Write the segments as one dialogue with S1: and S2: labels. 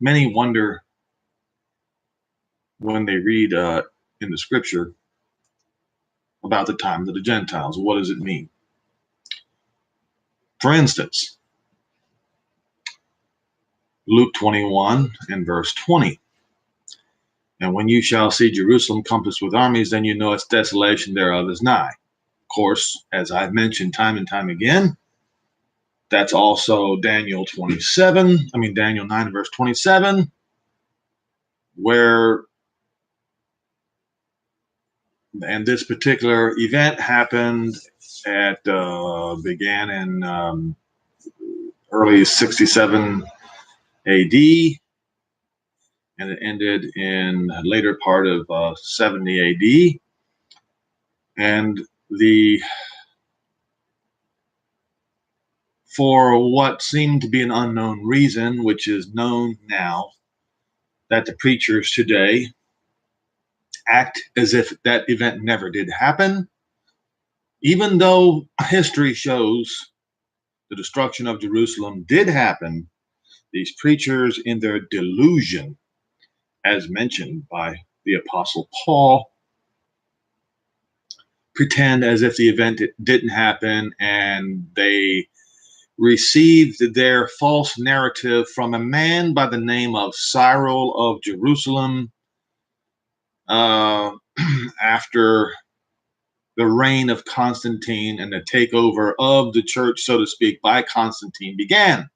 S1: Many wonder when they read in the scripture about the time of the Gentiles. What does it mean? For instance, Luke 21 and verse 20. And when you shall see Jerusalem compassed with armies, then you know its desolation thereof is nigh. Of course, as I've mentioned time and time again, that's also Daniel 9 verse 27, where, and this particular event happened began in early 67 AD, and it ended in later part of 70 AD. And for what seemed to be an unknown reason, which is known now, that the preachers today act as if that event never did happen, even though history shows the destruction of Jerusalem did happen. These preachers, in their delusion, as mentioned by the Apostle Paul, pretend as if the event didn't happen, and they received their false narrative from a man by the name of Cyril of Jerusalem after the reign of Constantine and the takeover of the church, so to speak, by Constantine began.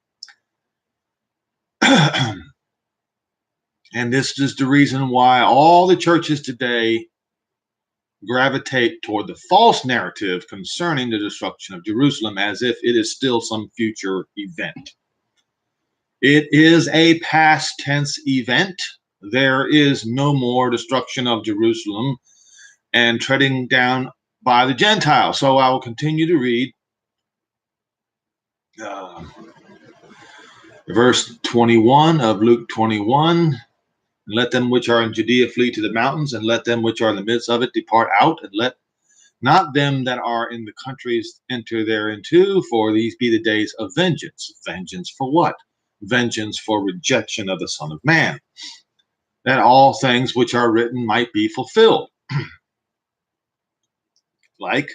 S1: And this is the reason why all the churches today gravitate toward the false narrative concerning the destruction of Jerusalem, as if it is still some future event. It is a past tense event. There is no more destruction of Jerusalem and treading down by the Gentiles. So I will continue to read verse 21 of Luke 21. Let them which are in Judea flee to the mountains, and let them which are in the midst of it depart out, and let not them that are in the countries enter thereinto, for these be the days of vengeance. Vengeance for what? Vengeance for rejection of the Son of Man, that all things which are written might be fulfilled. Like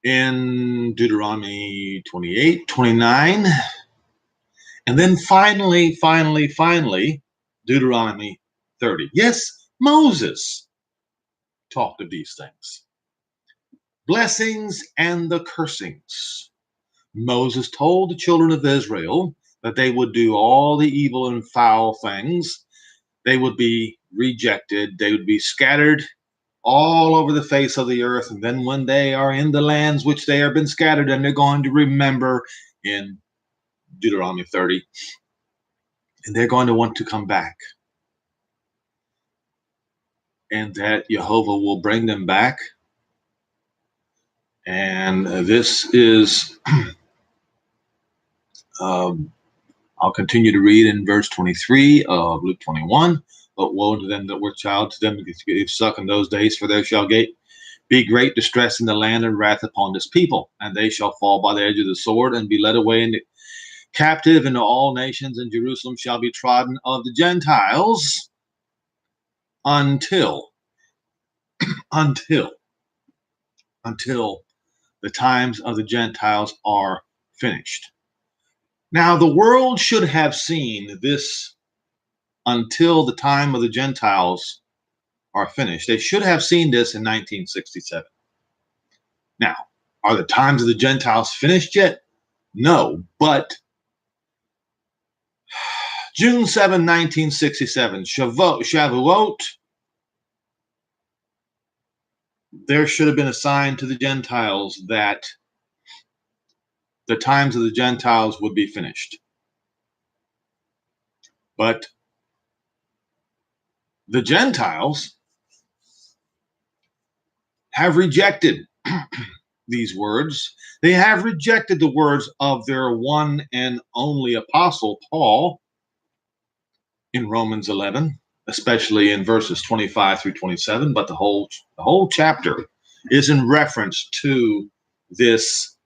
S1: in Deuteronomy 28, 29, and then finally, Deuteronomy 30. Yes, Moses talked of these things. Blessings and the cursings. Moses told the children of Israel that they would do all the evil and foul things. They would be rejected. They would be scattered all over the face of the earth. And then when they are in the lands which they have been scattered, and they're going to remember in Deuteronomy 30, and they're going to want to come back. And that Jehovah will bring them back. And this is, I'll continue to read in verse 23 of Luke 21. But woe to them that were child, to them that gave suck in those days, for there shall be great distress in the land and wrath upon this people. And they shall fall by the edge of the sword and be led away into captive into all nations, and Jerusalem shall be trodden of the Gentiles until the times of the Gentiles are finished. Now, the world should have seen this until the time of the Gentiles are finished. They should have seen this in 1967. Now, are the times of the Gentiles finished yet? No, but June 7, 1967, Shavuot, there should have been a sign to the Gentiles that the times of the Gentiles would be finished. But the Gentiles have rejected these words. They have rejected the words of their one and only apostle, Paul, in Romans 11, especially in verses 25 through 27. But the whole chapter is in reference to these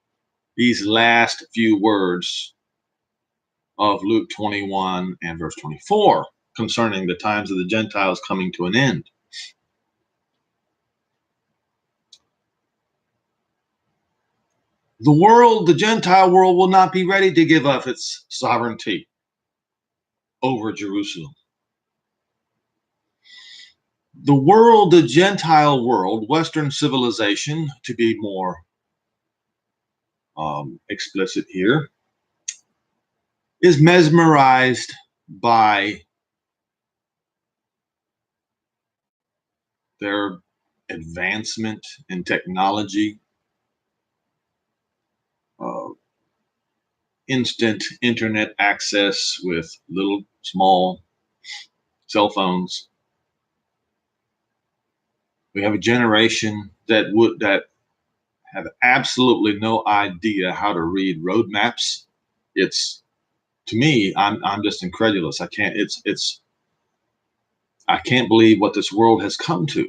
S1: last few words of Luke 21 and verse 24 concerning the times of the Gentiles coming to an end. The world, the Gentile world, will not be ready to give up its sovereignty over Jerusalem. The world, the Gentile world, Western civilization, to be more explicit here, is mesmerized by their advancement in technology, instant internet access with little small cell phones. We have a generation that have absolutely no idea how to read roadmaps. It's, to me, I'm just incredulous. I can't believe what this world has come to.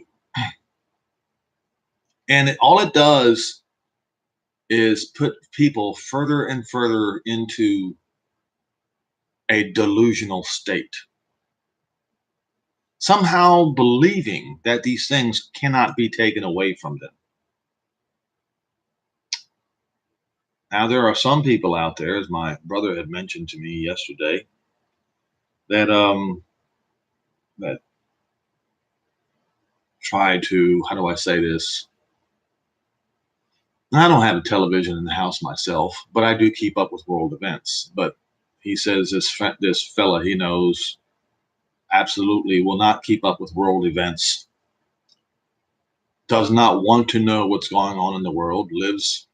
S1: And all it does is put people further and further into a delusional state, somehow believing that these things cannot be taken away from them. Now, there are some people out there, as my brother had mentioned to me yesterday, that that try to, how do I say this? I don't have a television in the house myself, but I do keep up with world events. But he says this fella he knows absolutely will not keep up with world events, does not want to know what's going on in the world, lives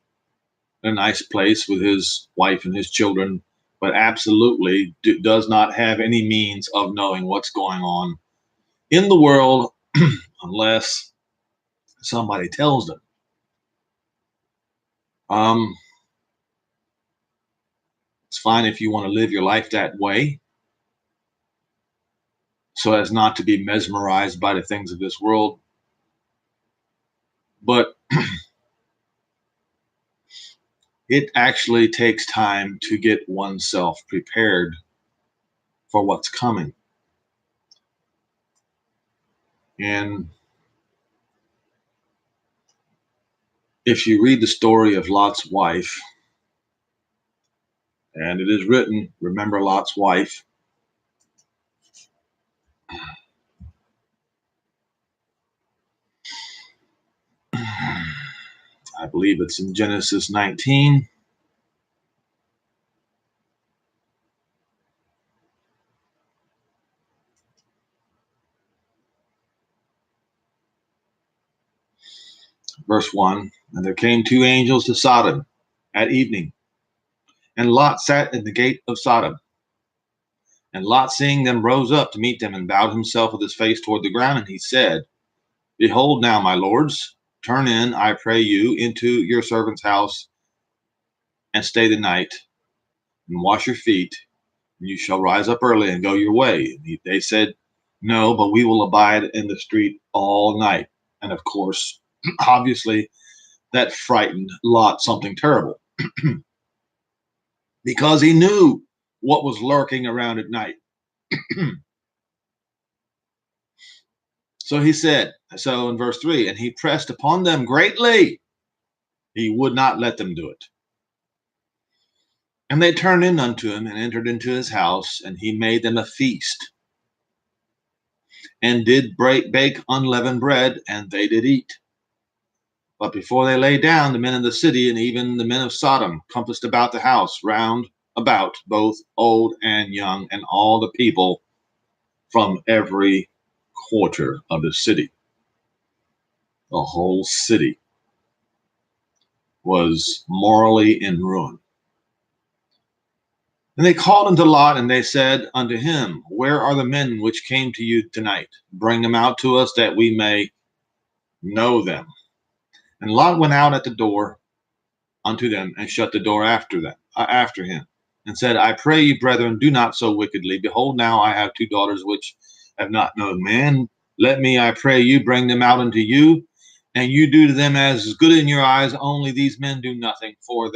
S1: in a nice place with his wife and his children, but absolutely does not have any means of knowing what's going on in the world unless somebody tells them. It's fine if you want to live your life that way, so as not to be mesmerized by the things of this world. But it actually takes time to get oneself prepared for what's coming. And if you read the story of Lot's wife, and it is written, remember Lot's wife. I believe it's in Genesis 19. Verse 1, and there came two angels to Sodom at evening, and Lot sat in the gate of Sodom. And Lot, seeing them, rose up to meet them and bowed himself with his face toward the ground. And he said, behold now, my lords, turn in, I pray you, into your servant's house and stay the night and wash your feet, and you shall rise up early and go your way. And they said, no, but we will abide in the street all night. And of course, obviously, that frightened Lot something terrible because he knew what was lurking around at night. So he said, so in verse 3, and he pressed upon them greatly. He would not let them do it. And they turned in unto him and entered into his house, and he made them a feast and did bake unleavened bread, and they did eat. But before they lay down, the men of the city and even the men of Sodom compassed about the house round about, both old and young, and all the people from every quarter of the city. The whole city was morally in ruin. And they called unto Lot, and they said unto him, where are the men which came to you tonight? Bring them out to us, that we may know them. And Lot went out at the door unto them, and shut the door after him, and said, I pray you, brethren, do not so wickedly. Behold, now I have two daughters which have not known man. Let me, I pray you, bring them out unto you, and you do to them as is good in your eyes. Only these men do nothing, for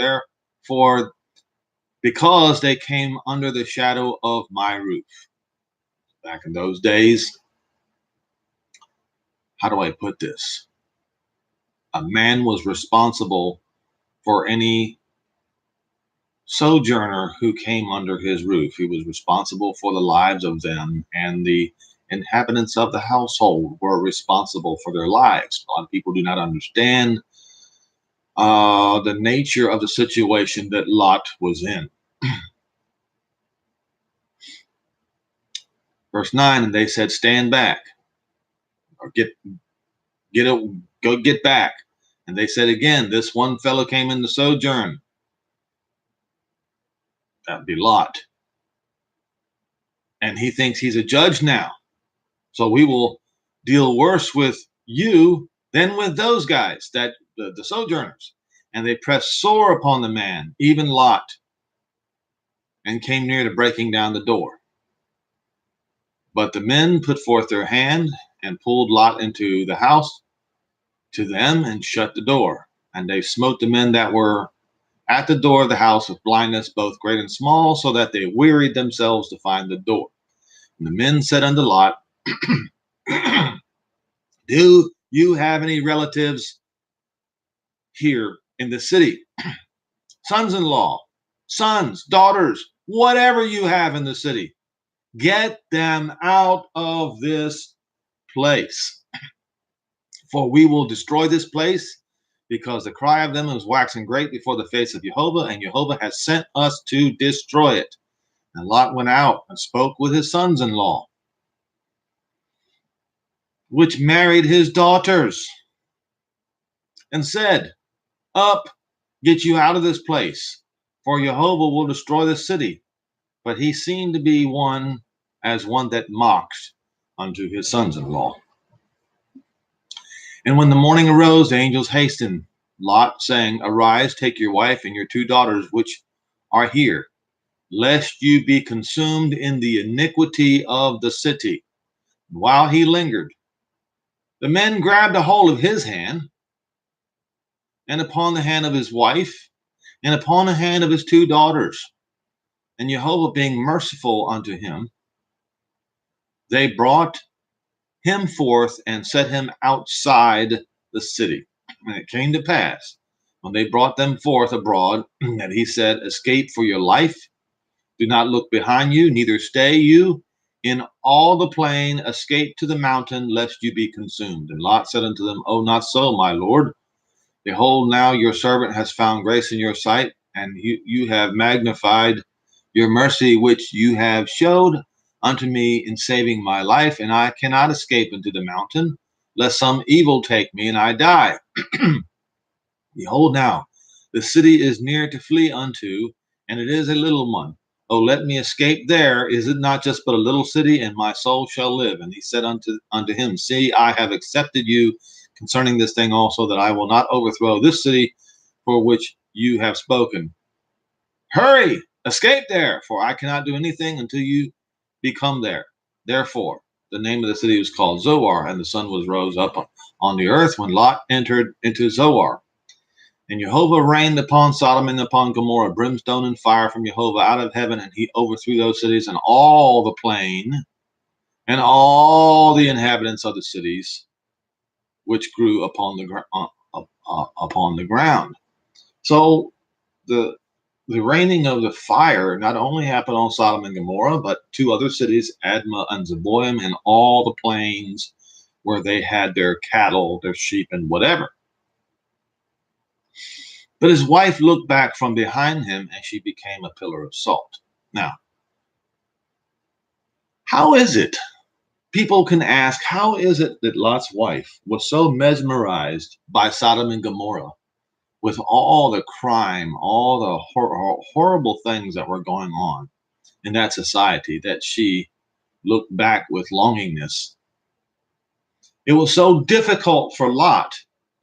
S1: because they came under the shadow of my roof. Back in those days, how do I put this? A man was responsible for any sojourner who came under his roof. He was responsible for the lives of them, and the inhabitants of the household were responsible for their lives. A lot of people do not understand the nature of the situation that Lot was in. Verse 9, and they said, stand back, or get back. And they said again, this one fellow came in to sojourn. That'd be Lot. And he thinks he's a judge now. So we will deal worse with you than with those guys, that the sojourners. And they pressed sore upon the man, even Lot, and came near to breaking down the door. But the men put forth their hand and pulled Lot into the house to them and shut the door. And they smote the men that were at the door of the house with blindness, both great and small, so that they wearied themselves to find the door. And the men said unto Lot, do you have any relatives here in the city? Sons-in-law, sons, daughters, whatever you have in the city, get them out of this place. For we will destroy this place, because the cry of them is waxing great before the face of Jehovah, and Jehovah has sent us to destroy it. And Lot went out and spoke with his sons-in-law, which married his daughters, and said, up, get you out of this place, for Jehovah will destroy the city. But he seemed to be one that mocked unto his sons-in-law. And when the morning arose, the angels hastened Lot, saying, arise, take your wife and your two daughters, which are here, lest you be consumed in the iniquity of the city. While he lingered, the men grabbed a hold of his hand, and upon the hand of his wife, and upon the hand of his two daughters. And Jehovah being merciful unto him, they brought him forth and set him outside the city. And it came to pass, when they brought them forth abroad, that he said, escape for your life. Do not look behind you, neither stay you in all the plain. Escape to the mountain, lest you be consumed. And Lot said unto them, oh, not so, my Lord. Behold, now your servant has found grace in your sight, and you have magnified your mercy, which you have showed unto me in saving my life, and I cannot escape into the mountain, lest some evil take me and I die. Behold, now the city is near to flee unto, and it is a little one. Oh, let me escape there. Is it not just but a little city, and my soul shall live? And he said unto him, see, I have accepted you concerning this thing also, that I will not overthrow this city for which you have spoken. Hurry, escape there, for I cannot do anything until you be come there. Therefore, the name of the city was called Zoar, and the sun was rose up on the earth when Lot entered into Zoar. And Jehovah rained upon Sodom and upon Gomorrah brimstone and fire from Jehovah out of heaven, and he overthrew those cities and all the plain and all the inhabitants of the cities which grew upon the ground. So the raining of the fire not only happened on Sodom and Gomorrah, but two other cities, Admah and Zeboim, and all the plains where they had their cattle, their sheep, and whatever. But his wife looked back from behind him, and she became a pillar of salt. Now, how is it? People can ask, how is it that Lot's wife was so mesmerized by Sodom and Gomorrah with all the crime, all the horrible things that were going on in that society, that she looked back with longingness? It was so difficult for Lot,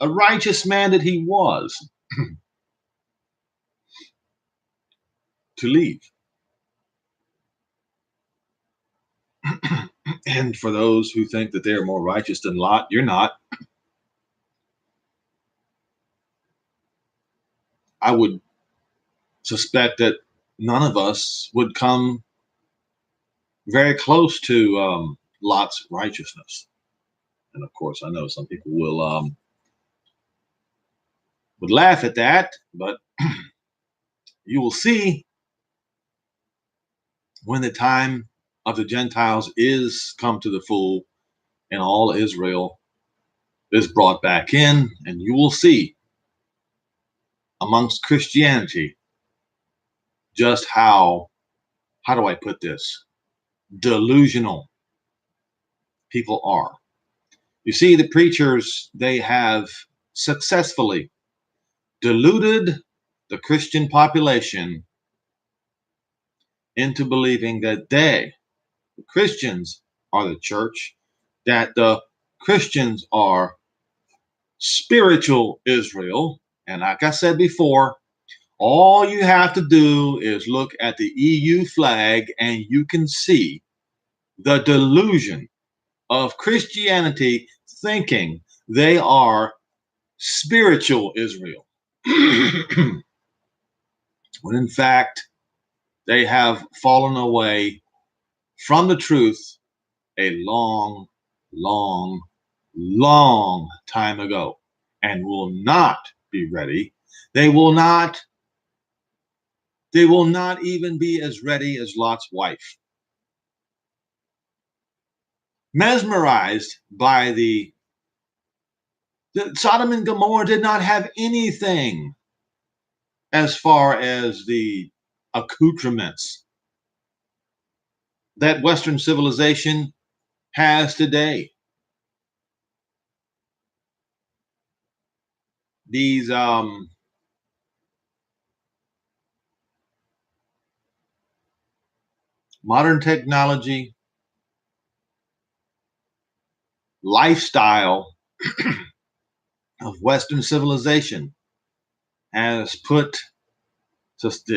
S1: a righteous man that he was, to leave. And for those who think that they are more righteous than Lot, you're not. I would suspect that none of us would come very close to Lot's righteousness. And of course, I know some people will would laugh at that, but you will see when the time of the Gentiles is come to the full and all Israel is brought back in, and you will see amongst Christianity just how do I put this, delusional people are. You see, the preachers, they have successfully deluded the Christian population into believing that they, the Christians, are the church, that the Christians are spiritual Israel. And like I said before, all you have to do is look at the EU flag and you can see the delusion of Christianity thinking they are spiritual Israel. When in fact, they have fallen away from the truth a long, long, long time ago and will not be ready. They will not even be as ready as Lot's wife. Mesmerized by the Sodom and Gomorrah did not have anything as far as the accoutrements that Western civilization has today. These modern technology, lifestyle of Western civilization has put just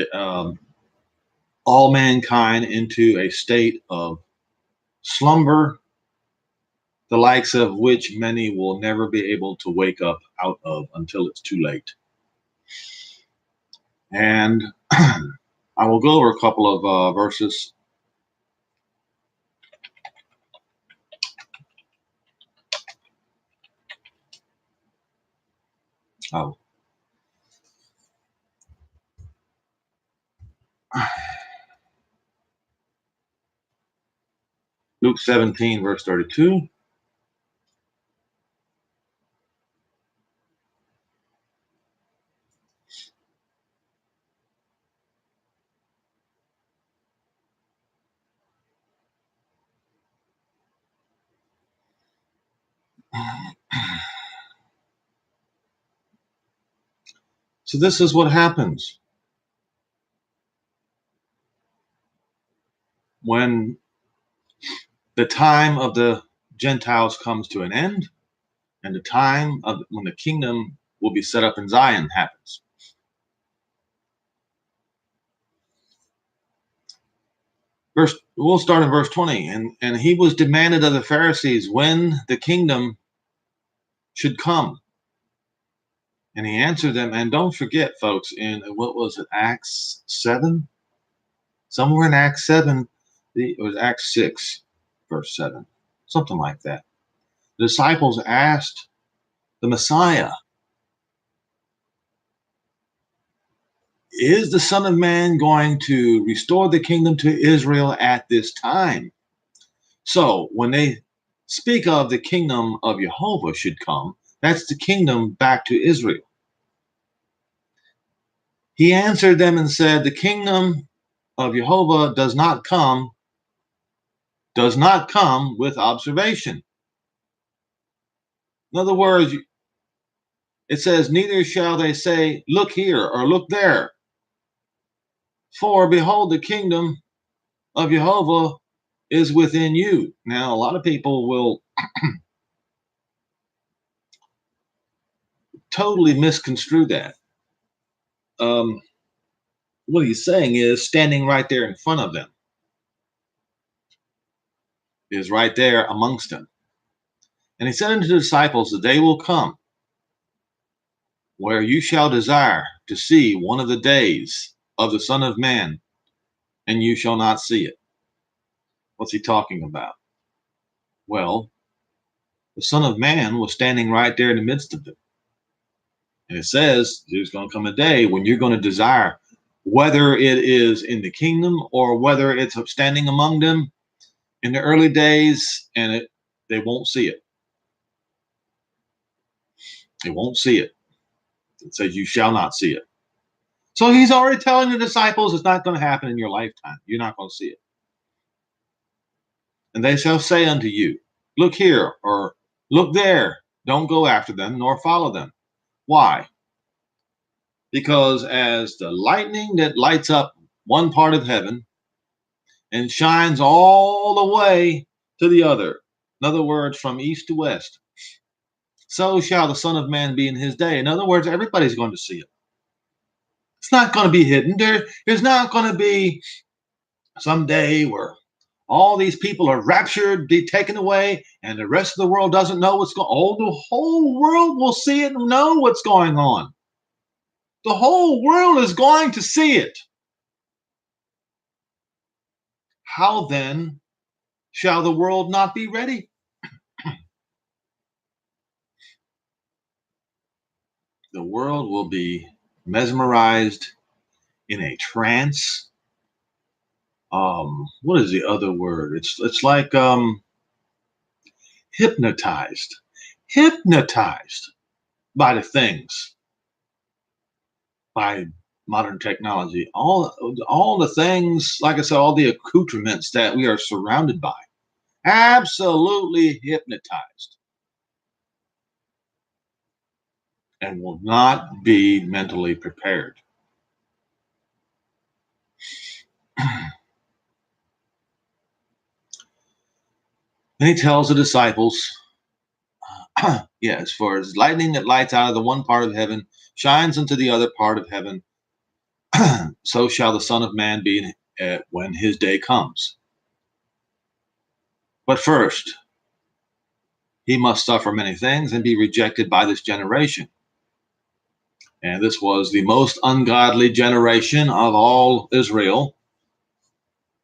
S1: all mankind into a state of slumber, the likes of which many will never be able to wake up out of until it's too late. And I will go over a couple of verses. Oh. Luke 17, verse 32. So this is what happens when the time of the Gentiles comes to an end and the time of when the kingdom will be set up in Zion happens. We'll start in verse 20. And he was demanded of the Pharisees when the kingdom should come. And he answered them, and don't forget, folks, in what was it, Acts 7? Somewhere in Acts 7, it was Acts 6, verse 7, something like that. The disciples asked the Messiah, is the Son of Man going to restore the kingdom to Israel at this time? So when they speak of the kingdom of Jehovah should come, that's the kingdom back to Israel. He answered them and said, the kingdom of Jehovah does not come with observation. In other words, it says, neither shall they say, look here or look there. For behold, the kingdom of Jehovah is within you. Now, a lot of people will totally misconstrue that. What he's saying is standing right there in front of them, is right there amongst them. And he said unto the disciples, the day will come where you shall desire to see one of the days of the Son of Man, and you shall not see it. What's he talking about? Well, the Son of Man was standing right there in the midst of them. And it says there's going to come a day when you're going to desire, whether it is in the kingdom or whether it's standing among them in the early days, and they won't see it. They won't see it. It says you shall not see it. So he's already telling the disciples it's not going to happen in your lifetime. You're not going to see it. And they shall say unto you, look here, or look there. Don't go after them, nor follow them. Why? Because as the lightning that lights up one part of heaven and shines all the way to the other, in other words, from east to west, so shall the Son of Man be in his day. In other words, everybody's going to see it. It's not going to be hidden. There's not going to be some day where all these people are raptured, be taken away, and the rest of the world doesn't know what's going on. Oh, the whole world will see it and know what's going on. The whole world is going to see it. How then shall the world not be ready? The world will be mesmerized in a trance. What is the other word? It's like hypnotized by the things, by modern technology, all the things, like I said, all the accoutrements that we are surrounded by, absolutely hypnotized, and will not be mentally prepared. Then he tells the disciples, yes, for as lightning that lights out of the one part of heaven shines into the other part of heaven, so shall the Son of Man be when his day comes. But first, he must suffer many things and be rejected by this generation. And this was the most ungodly generation of all Israel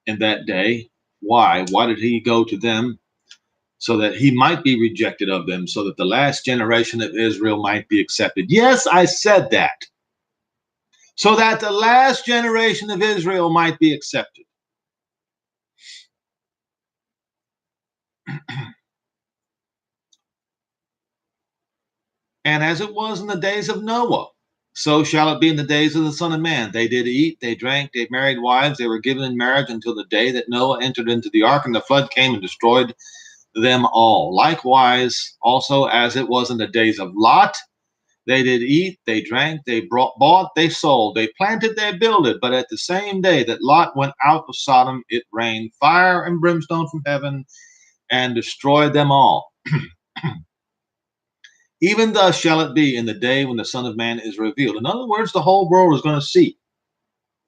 S1: in that day. Why? Why did he go to them? So that he might be rejected of them, so that the last generation of Israel might be accepted. Yes, I said that. So that the last generation of Israel might be accepted. And as it was in the days of Noah, so shall it be in the days of the Son of Man. They did eat, they drank, they married wives, they were given in marriage until the day that Noah entered into the ark, and the flood came and destroyed them all. Likewise, also as it was in the days of Lot, they did eat, they drank, they bought, they sold, they planted, they builded. But at the same day that Lot went out of Sodom, it rained fire and brimstone from heaven and destroyed them all. Even thus shall it be in the day when the Son of Man is revealed. In other words, the whole world is going to see.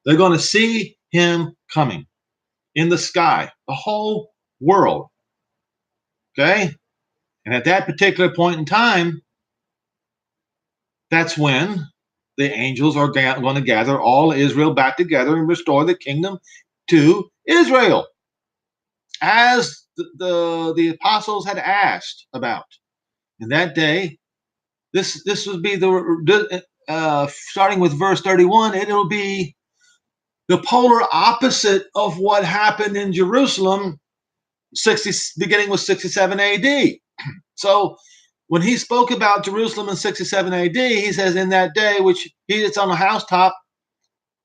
S1: They're going to see him coming in the sky, the whole world. Okay? And at that particular point in time, that's when the angels are going to gather all Israel back together and restore the kingdom to Israel, as the apostles had asked about. In that day, this would be starting with verse 31. It'll be the polar opposite of what happened in Jerusalem, beginning with 67 A.D. So when he spoke about Jerusalem in 67 A.D., he says, in that day, which he that's on the housetop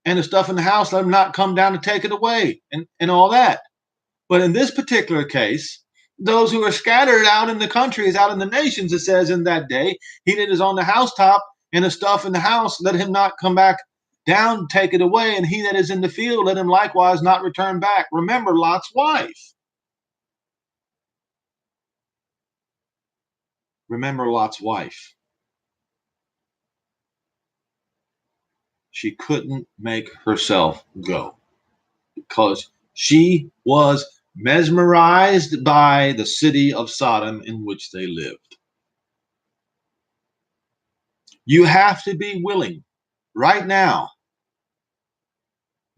S1: and the stuff in the house, let him not come down to take it away, and all that. But in this particular case, those who are scattered out in the countries, out in the nations, it says, in that day, he that is on the housetop and the stuff in the house, let him not come back down to take it away. And he that is in the field, let him likewise not return back. Remember Lot's wife. Remember Lot's wife. She couldn't make herself go because she was mesmerized by the city of Sodom in which they lived. You have to be willing right now,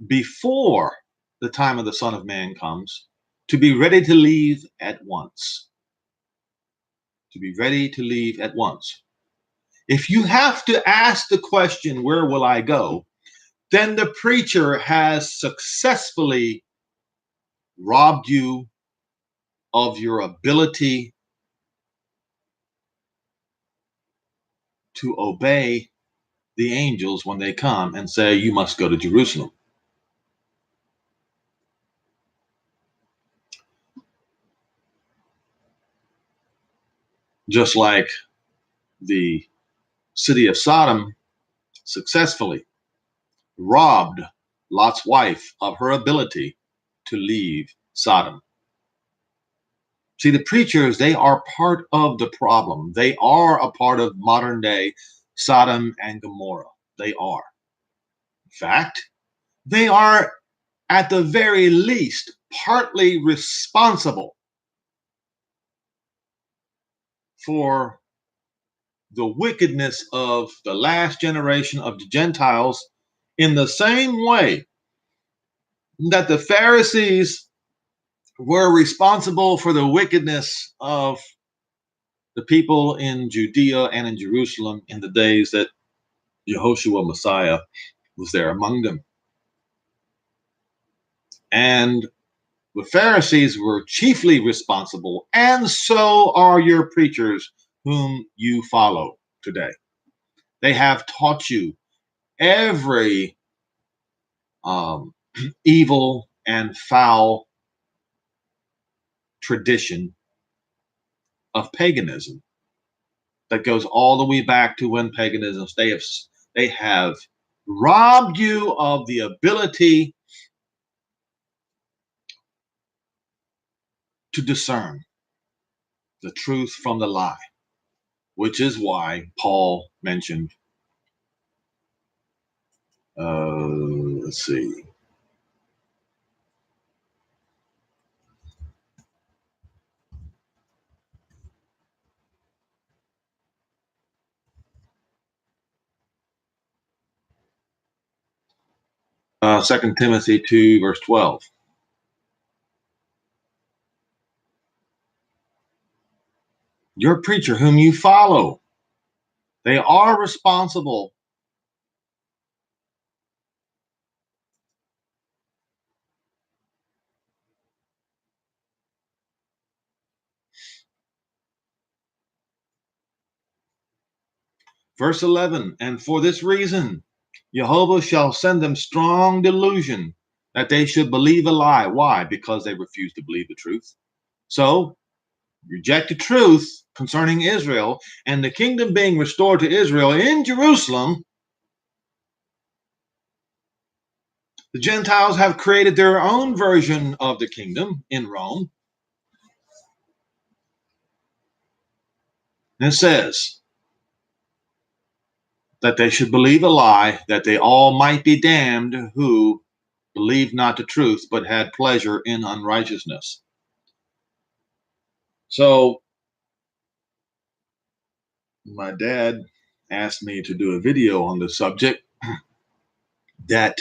S1: before the time of the Son of Man comes, to be ready to leave at once. To be ready to leave at once. If you have to ask the question, where will I go? Then the preacher has successfully robbed you of your ability to obey the angels when they come and say, you must go to Jerusalem. Just like the city of Sodom successfully robbed Lot's wife of her ability to leave Sodom. See, the preachers, they are part of the problem. They are a part of modern day Sodom and Gomorrah. They are. In fact, they are at the very least partly responsible for the wickedness of the last generation of the Gentiles, in the same way that the Pharisees were responsible for the wickedness of the people in Judea and in Jerusalem in the days that Yehoshua Messiah was there among them. And the Pharisees were chiefly responsible, and so are your preachers whom you follow today. They have taught you every evil and foul tradition of paganism that goes all the way back to when paganism, they have robbed you of the ability to discern the truth from the lie, which is why Paul mentioned, let's see, 2 Timothy 2, verse 12. Your preacher whom you follow, they are responsible. Verse 11, and for this reason, Jehovah shall send them strong delusion that they should believe a lie. Why? Because they refuse to believe the truth. So, reject the truth concerning Israel and the kingdom being restored to Israel in Jerusalem. The Gentiles have created their own version of the kingdom in Rome. And it says that they should believe a lie, that they all might be damned who believed not the truth, but had pleasure in unrighteousness. So, my dad asked me to do a video on the subject that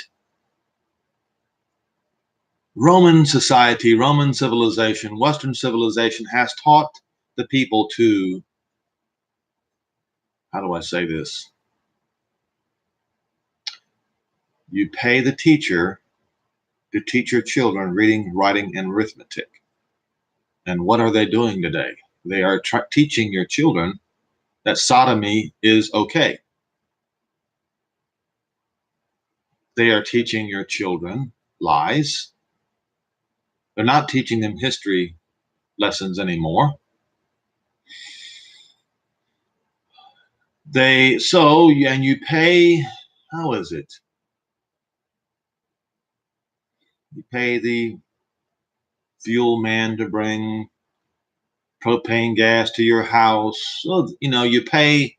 S1: Roman society, Roman civilization, Western civilization has taught the people to, how do I say this? You pay the teacher to teach your children reading, writing, and arithmetic. And what are they doing today? They are teaching your children that sodomy is okay. They are teaching your children lies. They're not teaching them history lessons anymore. And you pay, how is it? You pay the fuel man to bring propane gas to your house. So, you pay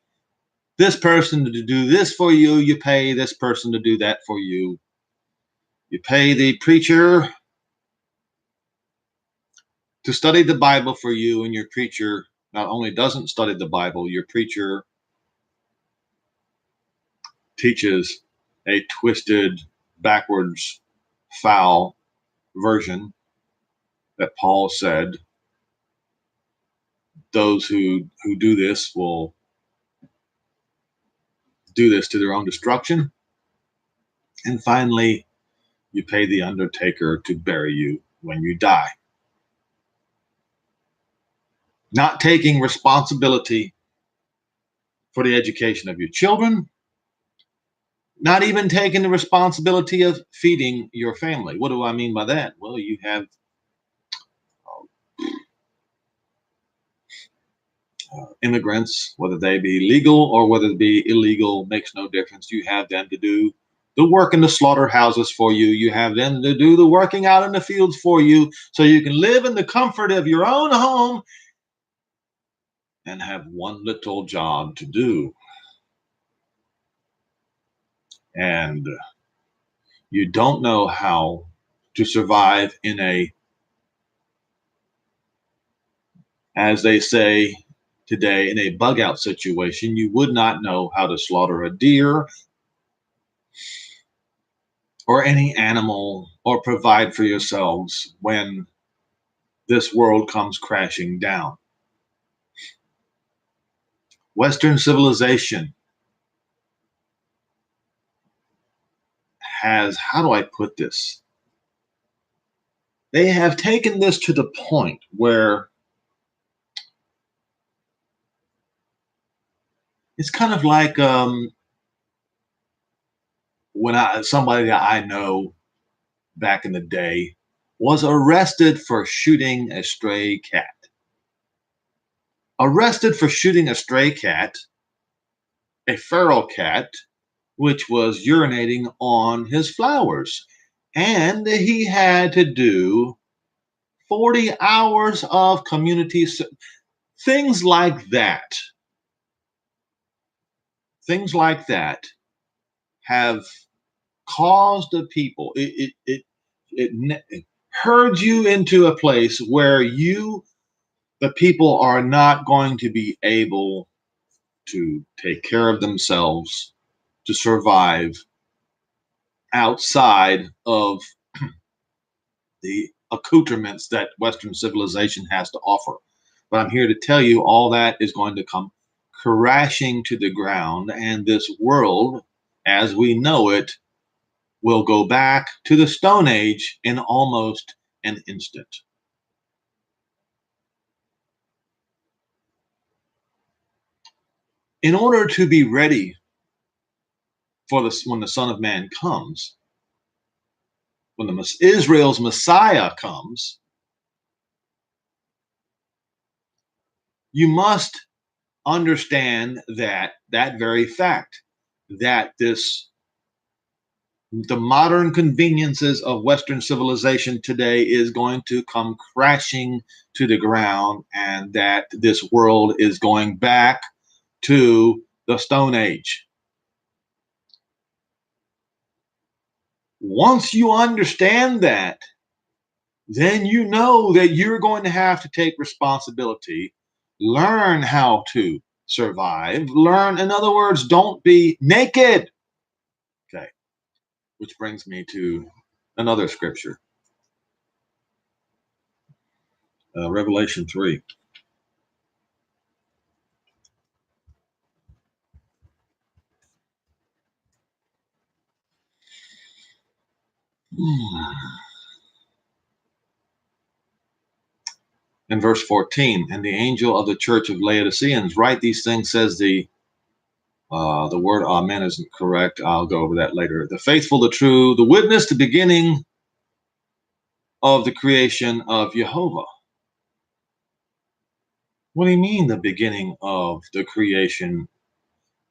S1: this person to do this for you. You pay this person to do that for you. You pay the preacher to study the Bible for you, and your preacher not only doesn't study the Bible, your preacher teaches a twisted, backwards, foul version that Paul said those who do this will do this to their own destruction. And finally, you pay the undertaker to bury you when you die. Not taking responsibility for the education of your children, not even taking the responsibility of feeding your family. What do I mean by that? Well, you have immigrants, whether they be legal or whether they be illegal, makes no difference. You have them to do the work in the slaughterhouses for you. You have them to do the working out in the fields for you, so you can live in the comfort of your own home and have one little job to do. And you don't know how to survive in a, as they say today, in a bug out situation. You would not know how to slaughter a deer or any animal or provide for yourselves when this world comes crashing down. Western civilization has, how do I put this? They have taken this to the point where it's kind of like when somebody that I know back in the day was arrested for shooting a stray cat. Arrested for shooting a stray cat, a feral cat, which was urinating on his flowers. And he had to do 40 hours of community, things like that. Things like that have caused the people, it herds you into a place where the people are not going to be able to take care of themselves, to survive outside of the accoutrements that Western civilization has to offer. But I'm here to tell you all that is going to come crashing to the ground, and this world, as we know it, will go back to the Stone Age in almost an instant. In order to be ready for when the Son of Man comes, when Israel's Messiah comes, you must understand that very fact, that the modern conveniences of Western civilization today is going to come crashing to the ground, and that this world is going back to the Stone Age. Once you understand that, then you know that you're going to have to take responsibility, learn how to survive, learn, in other words, don't be naked. Okay, which brings me to another scripture, Revelation 3. In verse 14, and the angel of the church of Laodiceans, write these things, says the word amen isn't correct. I'll go over that later. The faithful, the true, the witness, the beginning of the creation of Jehovah. What do you mean, the beginning of the creation?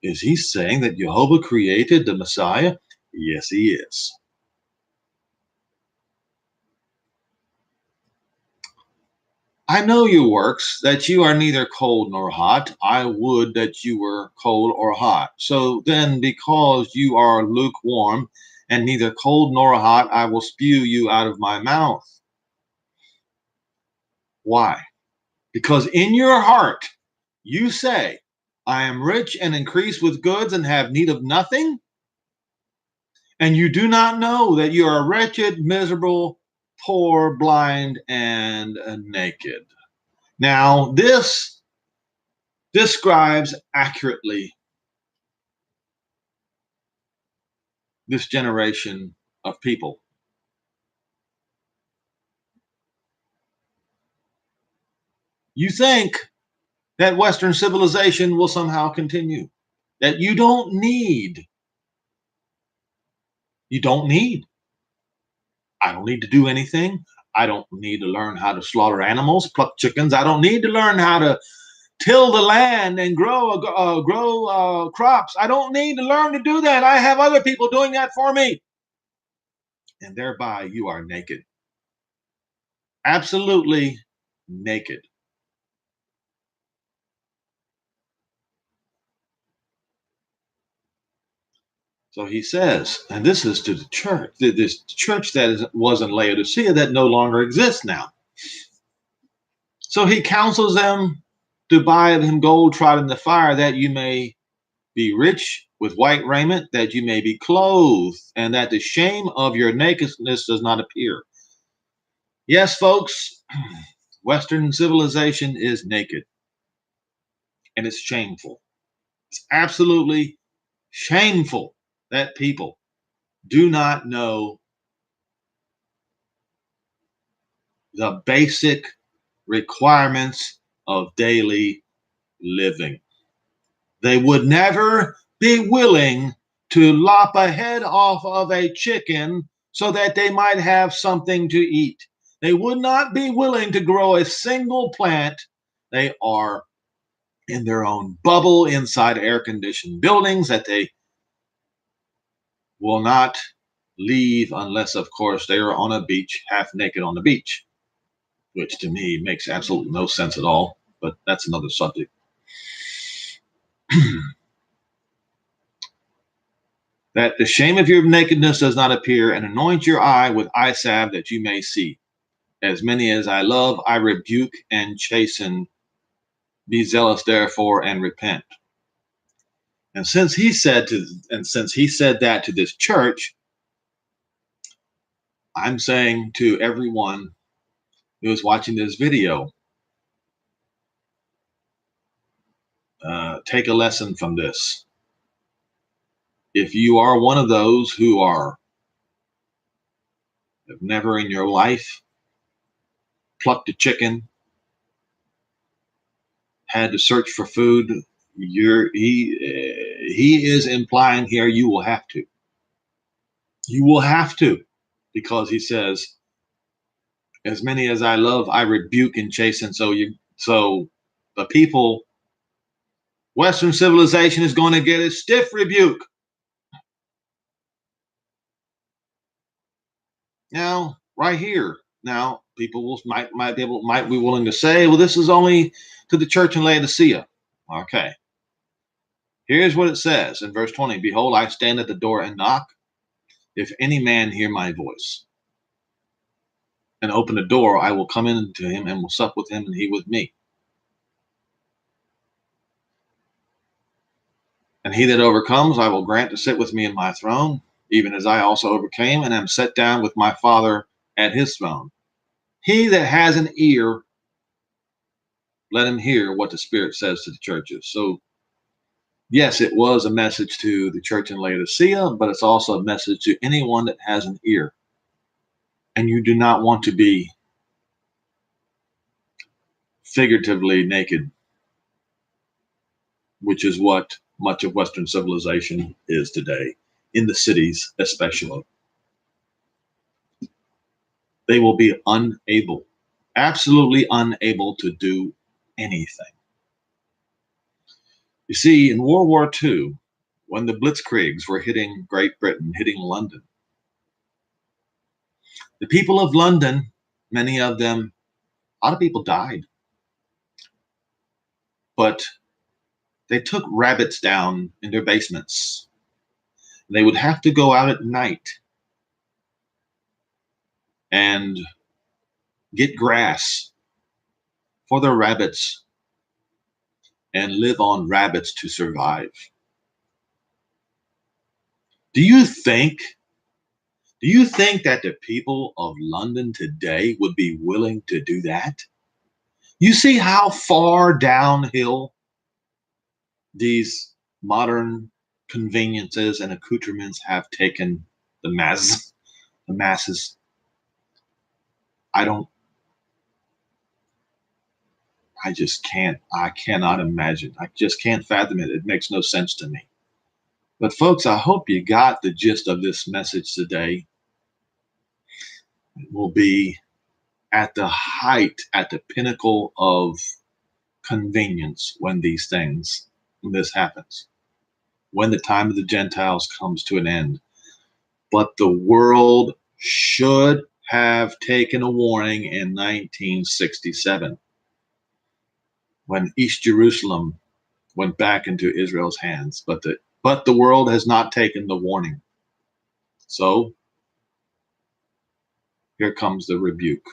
S1: Is he saying that Jehovah created the Messiah? Yes, he is. I know your works, that you are neither cold nor hot. I would that you were cold or hot. So then, because you are lukewarm and neither cold nor hot, I will spew you out of my mouth. Why? Because in your heart you say, I am rich and increase with goods and have need of nothing. And you do not know that you are wretched, miserable, poor, blind, and naked. Now, this describes accurately this generation of people. You think that Western civilization will somehow continue, that you don't need. You don't need. I don't need to do anything. I don't need to learn how to slaughter animals, pluck chickens. I don't need to learn how to till the land and grow crops. I don't need to learn to do that. I have other people doing that for me. And thereby you are naked. Absolutely naked. So he says, and this is to the church, this church that was in Laodicea that no longer exists now. So he counsels them to buy of him gold tried in the fire, that you may be rich with white raiment, that you may be clothed, and that the shame of your nakedness does not appear. Yes, folks, Western civilization is naked, and it's shameful. It's absolutely shameful that people do not know the basic requirements of daily living. They would never be willing to lop a head off of a chicken so that they might have something to eat. They would not be willing to grow a single plant. They are in their own bubble inside air conditioned buildings that they will not leave unless, of course, they are on a beach, half naked on the beach, which to me makes absolutely no sense at all. But that's another subject. That the shame of your nakedness does not appear, and anoint your eye with eye salve that you may see. As many as I love, I rebuke and chasten. Be zealous therefore and repent. And since he said that to this church, I'm saying to everyone who is watching this video, take a lesson from this. If you are one of those who have never in your life plucked a chicken, had to search for food, he is implying here you will have to. You will have to, because he says, as many as I love, I rebuke and chasten. So the people, Western civilization is going to get a stiff rebuke. Now, right here, now people might be willing to say, well, this is only to the church in Laodicea. Okay. Here's what it says in verse 20. Behold, I stand at the door and knock. If any man hear my voice and open the door, I will come in to him and will sup with him and he with me. And he that overcomes, I will grant to sit with me in my throne, even as I also overcame and am set down with my Father at his throne. He that has an ear, let him hear what the Spirit says to the churches. So, yes, it was a message to the church in Laodicea, but it's also a message to anyone that has an ear. And you do not want to be figuratively naked, which is what much of Western civilization is today, in the cities especially. They will be unable, absolutely unable to do anything. You see, in World War II, when the blitzkriegs were hitting Great Britain, hitting London, the people of London, many of them, a lot of people died, but they took rabbits down in their basements. They would have to go out at night and get grass for their rabbits and live on rabbits to survive. Do you think Do you think that the people of London today would be willing to do that? You see how far downhill these modern conveniences and accoutrements have taken the masses. The masses. I don't. I just can't. I cannot imagine. I just can't fathom it. It makes no sense to me. But folks, I hope you got the gist of this message today. It will be at the height, at the pinnacle of convenience when this happens, when the time of the Gentiles comes to an end. But the world should have taken a warning in 1967 when East Jerusalem went back into Israel's hands. But the world has not taken the warning. So here comes the rebuke.